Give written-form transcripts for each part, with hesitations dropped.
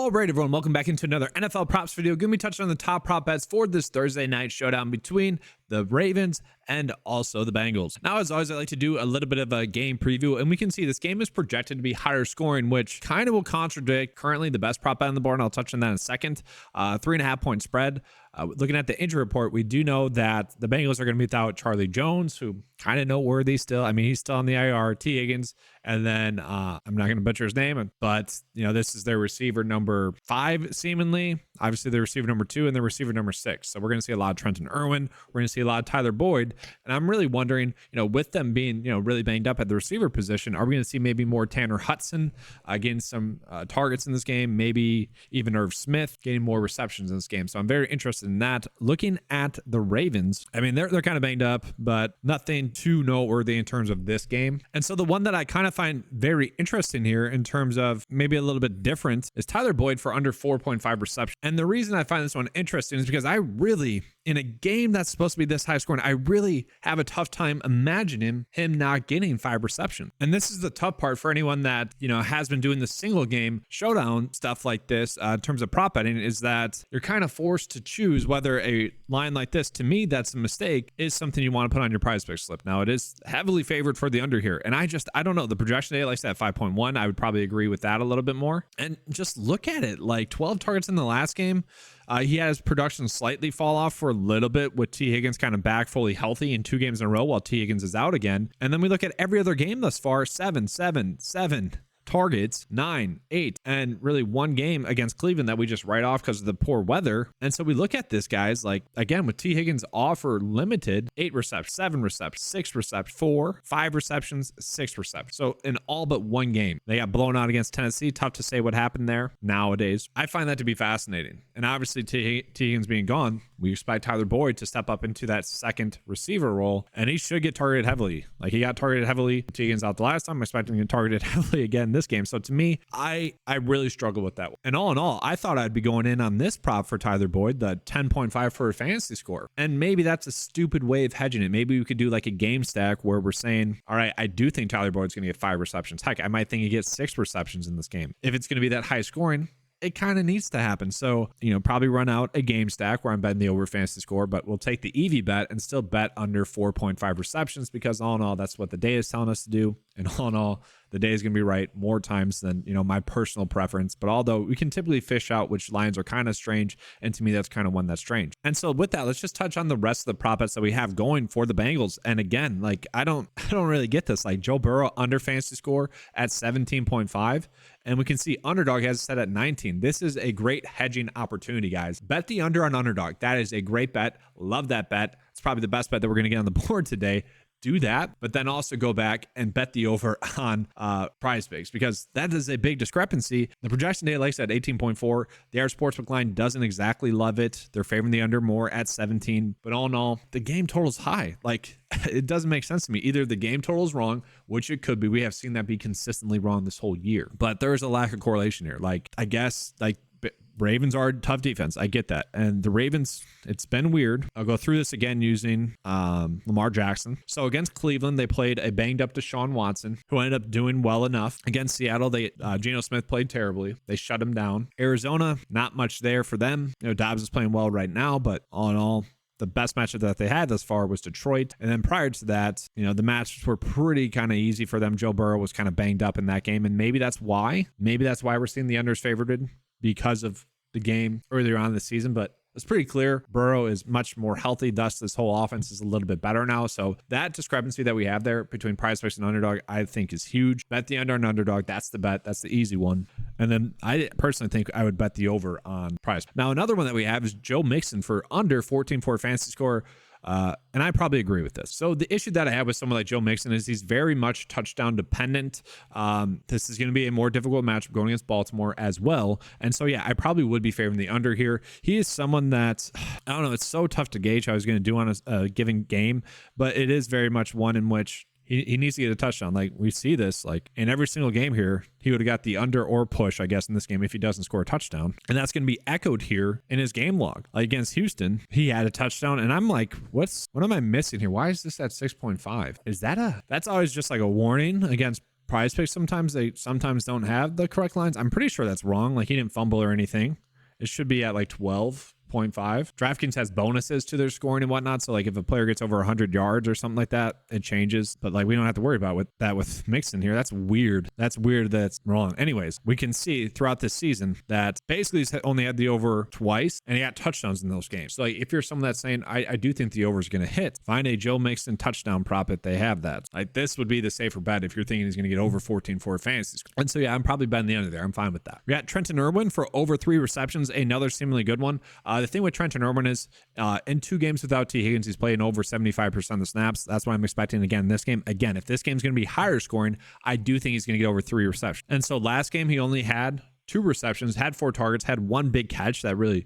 All right, everyone, welcome back into another NFL props video. Gonna be touching on the top prop bets for this Thursday night showdown between the Ravens and also the Bengals. Now, as always, I like to do a little bit of a game preview, and we can see this game is projected to be higher scoring, which kind of will contradict currently the best prop bet on the board, and I'll touch on that in a second. 3.5 point spread. Looking at the injury report, we do know that the Bengals are going to be without Charlie Jones, who kind of noteworthy still. I mean, he's still on the IR, T. Higgins, and then I'm not going to butcher his name, but this is their receiver number 5, seemingly. Obviously, the receiver number 2 and the receiver number 6. So we're going to see a lot of Trenton Irwin. We're going to see a lot of Tyler Boyd, and I'm really wondering, with them being really banged up at the receiver position, are we going to see maybe more Tanner Hudson getting some targets in this game? Maybe even Irv Smith getting more receptions in this game. So I'm very interested in that. Looking at the Ravens, I mean, they're kind of banged up, but nothing too noteworthy in terms of this game. And so the one that I kind of find very interesting here in terms of maybe a little bit different is Tyler Boyd for under 4.5 receptions. And the reason I find this one interesting is because I really, in a game that's supposed to be this high scoring, I really have a tough time imagining him not getting 5 receptions. And this is the tough part for anyone that, has been doing the single game showdown stuff like this in terms of prop betting, is that you're kind of forced to choose whether a line like this, to me, that's a mistake, is something you want to put on your PrizePicks slip. Now, it is heavily favored for the under here. And I don't know. The projection today, like I said, 5.1, I would probably agree with that a little bit more. And just look at it, like 12 targets in the last game. He had his production slightly fall off for a little bit with T. Higgins kind of back fully healthy in 2 games in a row while T. Higgins is out again. And then we look at every other game thus far, 7 targets, 9, 8, and really 1 game against Cleveland that we just write off because of the poor weather. And so we look at this, guys, like, again, with T. Higgins offer limited, 8 receptions, 7 receptions, 6 receptions, 4, 5 receptions, 6 receptions. So in all but 1 game, they got blown out against Tennessee. Tough to say what happened there nowadays. I find that to be fascinating. And obviously, T. Higgins being gone, we expect Tyler Boyd to step up into that second receiver role, and he should get targeted heavily. Like, he got targeted heavily. T. Higgins out the last time. I'm expecting him to get targeted heavily again this game. So to me, I really struggle with that one. And all in all, I thought I'd be going in on this prop for Tyler Boyd, the 10.5 for a fantasy score. And maybe that's a stupid way of hedging it. Maybe we could do like a game stack where we're saying, all right, I do think Tyler Boyd's going to get 5 receptions. Heck, I might think he gets 6 receptions in this game. If it's going to be that high scoring, it kind of needs to happen. So, probably run out a game stack where I'm betting the over fantasy score, but we'll take the EV bet and still bet under 4.5 receptions, because all in all, that's what the data is telling us to do. And all in all, the day is going to be right more times than, my personal preference. But although we can typically fish out which lines are kind of strange, and to me, that's kind of one that's strange. And so with that, let's just touch on the rest of the prop bets that we have going for the Bengals. And again, like, I don't really get this. Like, Joe Burrow under fantasy score at 17.5. And we can see Underdog has it set at 19. This is a great hedging opportunity, guys. Bet the under on Underdog. That is a great bet. Love that bet. It's probably the best bet that we're going to get on the board today. Do that, but then also go back and bet the over on PrizePicks, because that is a big discrepancy. The projection data, like I said, 18.4. The air sportsbook line doesn't exactly love it. They're favoring the under more at 17. But all in all, the game total's high. Like, it doesn't make sense to me. Either the game total is wrong, which it could be. We have seen that be consistently wrong this whole year. But there is a lack of correlation here. Like, I guess, like, Ravens are a tough defense. I get that. And the Ravens, it's been weird. I'll go through this again using Lamar Jackson. So against Cleveland, they played a banged up Deshaun Watson, who ended up doing well enough. Against Seattle, Geno Smith played terribly. They shut him down. Arizona, not much there for them. Dobbs is playing well right now, but all in all, the best matchup that they had thus far was Detroit. And then prior to that, the matches were pretty kind of easy for them. Joe Burrow was kind of banged up in that game. And maybe that's why we're seeing the unders favored, because of the game earlier on in the season. But it's pretty clear Burrow is much more healthy. Thus, this whole offense is a little bit better now. So that discrepancy that we have there between PrizePicks and Underdog, I think, is huge. Bet the under on Underdog. That's the bet. That's the easy one. And then I personally think I would bet the over on Prize. Now, another one that we have is Joe Mixon for under 14.4 fantasy score. And I probably agree with this. So the issue that I have with someone like Joe Mixon is he's very much touchdown dependent. This is going to be a more difficult matchup going against Baltimore as well. And so, yeah, I probably would be favoring the under here. He is someone that, I don't know, it's so tough to gauge how he's going to do on a given game, but it is very much one in which he needs to get a touchdown. Like, we see this, like, in every single game here, he would have got the under or push, I guess, in this game if he doesn't score a touchdown. And that's going to be echoed here in his game log. Like, against Houston, he had a touchdown, and I'm like, what am I missing here? Why is this at 6.5? Is that that's always just like a warning against PrizePicks sometimes don't have the correct lines. I'm pretty sure that's wrong. Like he didn't fumble or anything. It should be at like 12.5. DraftKings has bonuses to their scoring and whatnot. So like if a player gets over 100 yards or something like that, it changes. But like we don't have to worry about with Mixon here. That's weird. That's wrong. Anyways, we can see throughout this season that basically he's only had the over twice and he got touchdowns in those games. So like if you're someone that's saying, I do think the over is going to hit, find a Joe Mixon touchdown prop if they have that. Like this would be the safer bet if you're thinking he's going to get over 14 for a fantasy score. And so yeah, I'm probably betting the under there. I'm fine with that. We got Trenton Irwin for over 3 receptions, another seemingly good one. The thing with Trenton Irwin is in 2 games without T. Higgins, he's playing over 75% of the snaps. That's what I'm expecting again this game. Again, if this game's going to be higher scoring, I do think he's going to get over 3 receptions. And so last game, he only had 2 receptions, had 4 targets, had 1 big catch that really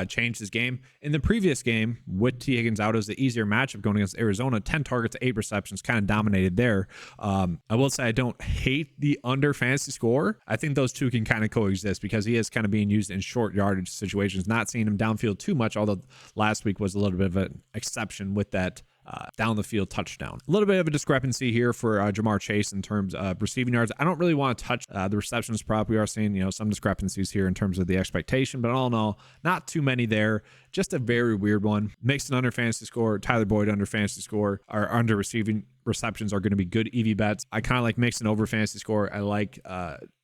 changed his game. In the previous game, with T. Higgins out, it was the easier matchup going against Arizona. 10 targets, 8 receptions, kind of dominated there. I will say I don't hate the under fantasy score. I think those two can kind of coexist because he is kind of being used in short yardage situations, not seeing him downfield too much, although last week was a little bit of an exception with that down the field touchdown. A little bit of a discrepancy here for Jamar Chase in terms of receiving yards. I don't really want to touch the receptions prop. We are seeing, some discrepancies here in terms of the expectation, but all in all, not too many there. Just a very weird one. Mixon under fantasy score, Tyler Boyd under fantasy score, or under receiving receptions are going to be good EV bets. I kind of like Mixon over fantasy score. I like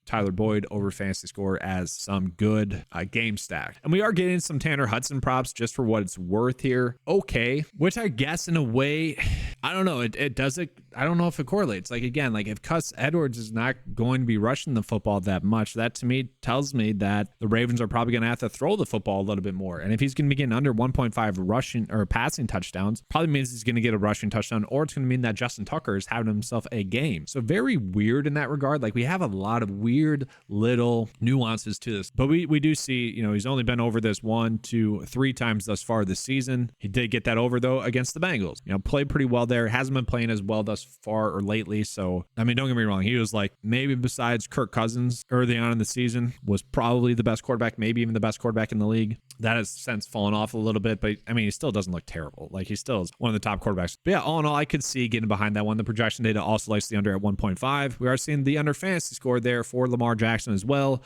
Tyler Boyd over fantasy score as some good game stack. And we are getting some Tanner Hudson props just for what it's worth here. Okay, which I guess in a way, I don't know. It does it. I don't know if it correlates. Like again, like if Cuss Edwards is not going to be rushing the football that much, that to me tells me that the Ravens are probably going to have to throw the football a little bit more. And if he's going to be getting under 1.5 rushing or passing touchdowns, probably means he's going to get a rushing touchdown, or it's going to mean that Justin Tucker is having himself a game. So very weird in that regard. Like we have a lot of weird little nuances to this, but we do see, he's only been over this 1, 2, 3 times thus far this season. He did get that over though against the Bengals. Played pretty well there. Hasn't been playing as well thus far or lately. So I mean, don't get me wrong. He was like maybe besides Kirk Cousins early on in the season was probably the best quarterback, maybe even the best quarterback in the league. That has since fallen off a little bit, but I mean, he still doesn't look terrible. Like he still is one of the top quarterbacks. But yeah, all in all, I could see getting behind that one. The projection data also likes the under at 1.5. We are seeing the under fantasy score there for Lamar Jackson as well,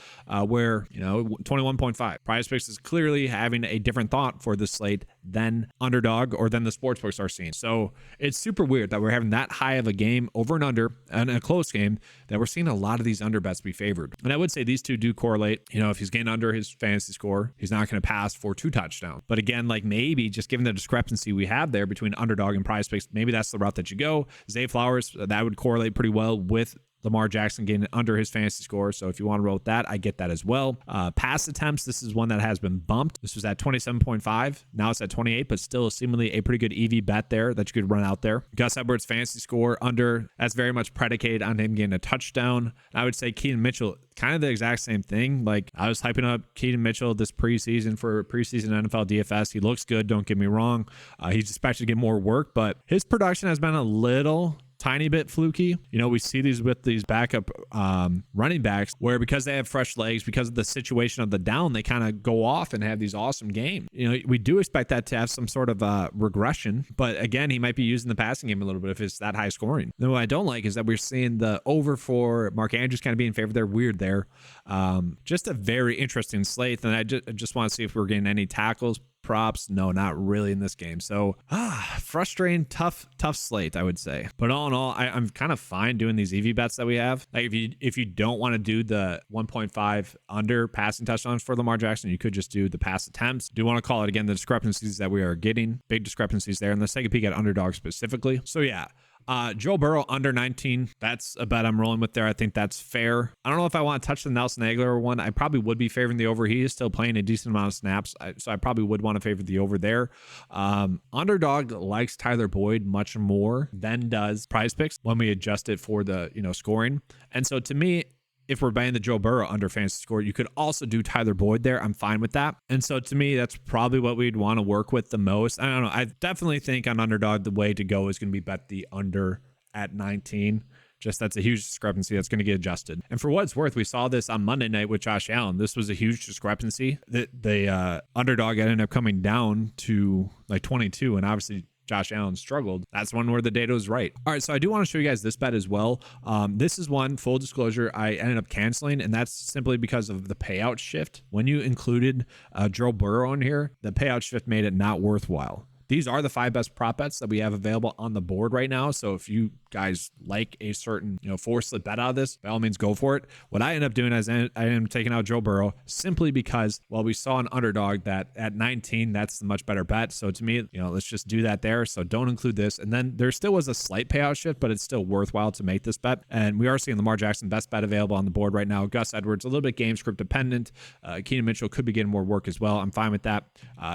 where 21.5. PrizePicks is clearly having a different thought for this slate than Underdog or than the sportsbooks are seeing. So it's super weird that we're having that high of a game over and under and a close game that we're seeing a lot of these under bets be favored. And I would say these two do correlate. If he's getting under his fantasy score, he's not going to pass for 2 touchdowns. But again, like maybe just given the discrepancy we have there between Underdog and PrizePicks, maybe that's the route that you go. Zay Flowers, that would correlate pretty well with Lamar Jackson getting under his fantasy score. So if you want to roll with that, I get that as well. Pass attempts, this is one that has been bumped. This was at 27.5. Now it's at 28, but still seemingly a pretty good EV bet there that you could run out there. Gus Edwards' fantasy score under, that's very much predicated on him getting a touchdown. I would say Keaton Mitchell, kind of the exact same thing. Like I was hyping up Keaton Mitchell this preseason for preseason NFL DFS. He looks good, don't get me wrong. He's expected to get more work, but his production has been a little tiny bit fluky. We see these with these backup running backs where because they have fresh legs, because of the situation of the down, they kind of go off and have these awesome games. We do expect that to have some sort of regression, but again, he might be using the passing game a little bit if it's that high scoring. Then what I don't like is that we're seeing the over for Mark Andrews kind of being favored there. Weird there. Just a very interesting slate. And I just want to see if we're getting any tackles props. No, not really in this game. So frustrating, tough slate, I would say. But all in all, I'm kind of fine doing these EV bets that we have. Like if you don't want to do the 1.5 under passing touchdowns for Lamar Jackson, you could just do the pass attempts. Do want to call it again the discrepancies that we are getting, big discrepancies there. And let's take a peek at Underdog specifically. So yeah. Joe Burrow under 19. That's a bet I'm rolling with there. I think that's fair. I don't know if I want to touch the Nelson Aguilar one. I probably would be favoring the over. He is still playing a decent amount of snaps, so I probably would want to favor the over there. Underdog likes Tyler Boyd much more than does PrizePicks when we adjust it for the scoring. And so to me, if we're buying the Joe Burrow under fantasy score, you could also do Tyler Boyd there. I'm fine with that. And so to me, that's probably what we'd want to work with the most. I don't know. I definitely think on Underdog, the way to go is going to be bet the under at 19. Just that's a huge discrepancy that's going to get adjusted. And for what it's worth, we saw this on Monday night with Josh Allen. This was a huge discrepancy. The Underdog ended up coming down to like 22, and obviously Josh Allen struggled, that's one where the data was right. All right, so I do want to show you guys this bet as well. This is one, full disclosure, I ended up canceling, and that's simply because of the payout shift. When you included Joe Burrow in here, the payout shift made it not worthwhile. These are the 5 best prop bets that we have available on the board right now. So if you guys like a certain, 4-slip bet out of this, by all means, go for it. What I end up doing is I am taking out Joe Burrow simply because, well, we saw an underdog that at 19, that's the much better bet. So to me, let's just do that there. So don't include this. And then there still was a slight payout shift, but it's still worthwhile to make this bet. And we are seeing Lamar Jackson, best bet available on the board right now. Gus Edwards, a little bit game script dependent. Keenan Mitchell could be getting more work as well. I'm fine with that.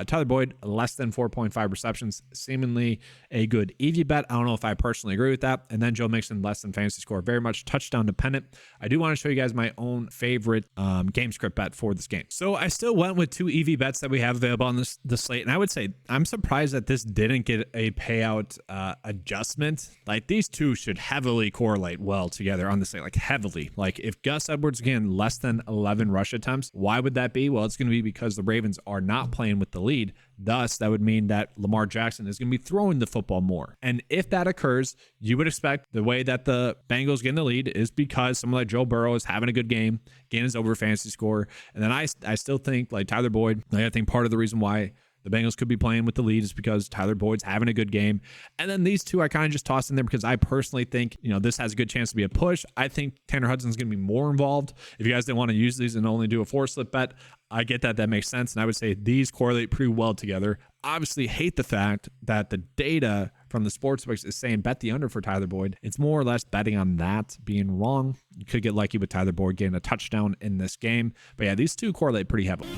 Tyler Boyd, less than 4.5 receptions, seemingly a good EV bet. I don't know if I personally agree with that. And then Joe Mixon, less than fantasy score, very much touchdown dependent. I do want to show you guys my own favorite game script bet for this game. So I still went with 2 EV bets that we have available on the slate. And I would say I'm surprised that this didn't get a payout adjustment. Like, these two should heavily correlate well together on the slate, like heavily. Like, if Gus Edwards, again, less than 11 rush attempts, why would that be? Well, it's going to be because the Ravens are not playing with the lead. Thus, that would mean that Lamar Jackson is going to be throwing the football more. And if that occurs, you would expect the way that the Bengals get in the lead is because someone like Joe Burrow is having a good game, getting his over fantasy score. And then I still think, like Tyler Boyd, I think part of the reason why the Bengals could be playing with the lead is because Tyler Boyd's having a good game. And then these two I kind of just tossed in there because I personally think, this has a good chance to be a push. I think Tanner Hudson's going to be more involved. If you guys didn't want to use these and only do a 4-slip bet, I get that. That makes sense. And I would say these correlate pretty well together. Obviously, hate the fact that the data from the sportsbooks is saying bet the under for Tyler Boyd. It's more or less betting on that being wrong. You could get lucky with Tyler Boyd getting a touchdown in this game. But yeah, these two correlate pretty heavily.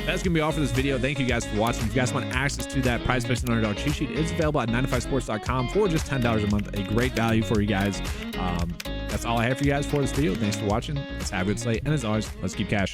That's going to be all for this video. Thank you guys for watching. If you guys want access to that PrizePicks and Underdog cheat sheet, it's available at 95sports.com for just $10 a month. A great value for you guys. That's all I have for you guys for this video. Thanks for watching. Let's have a good slate. And as always, let's keep cashing.